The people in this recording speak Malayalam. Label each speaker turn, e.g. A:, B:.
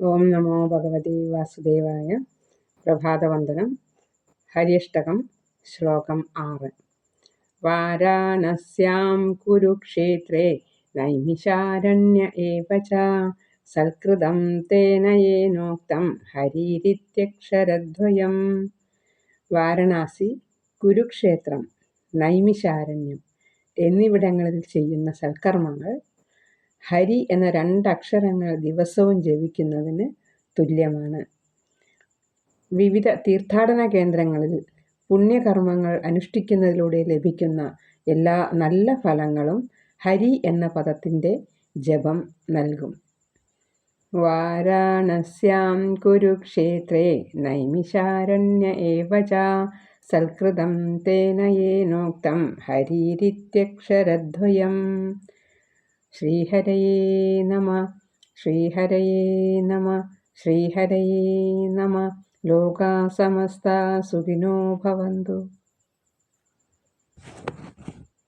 A: ഓം നമോ ഭഗവതി വാസുദേവായ. പ്രഭാതവന്ദനം. ഹരിഷ്ടകം ശ്ലോകം 6. വാരാണസ്യാം കുരുക്ഷേത്രേ നൈമിഷാരണ്യ ഏവ ച സൽകൃതം തേന യേനോക്തം ഹരിരിത്യക്ഷരദ്വയം. വാരണാസി, കുരുക്ഷേത്രം, നൈമിഷാരണ്യം എന്നിവിടങ്ങളിൽ ചെയ്യുന്ന സൽക്കർമ്മങ്ങൾ ഹരി എന്ന 2 അക്ഷരങ്ങൾ ദിവസവും ജപിക്കുന്നതിന് തുല്യമാണ്. വിവിധ തീർത്ഥാടന കേന്ദ്രങ്ങളിൽ പുണ്യകർമ്മങ്ങൾ അനുഷ്ഠിക്കുന്നതിലൂടെ ലഭിക്കുന്ന എല്ലാ നല്ല ഫലങ്ങളും ഹരി എന്ന പദത്തിൻ്റെ ജപം നൽകും. വാരാണസ്യാം കുരുക്ഷേത്രേ നൈമിഷാരണ്യ ഏവ ച സൽകൃതം തേന യേനോക്തം ഹരിരിത്യക്ഷരദ്വയം. ശ്രീഹരയേ നമ. ശ്രീഹരയേ നമ. ശ്രീഹരയേ നമ. ലോകാ സമസ്താ സുഖിനോ ഭവന്തു.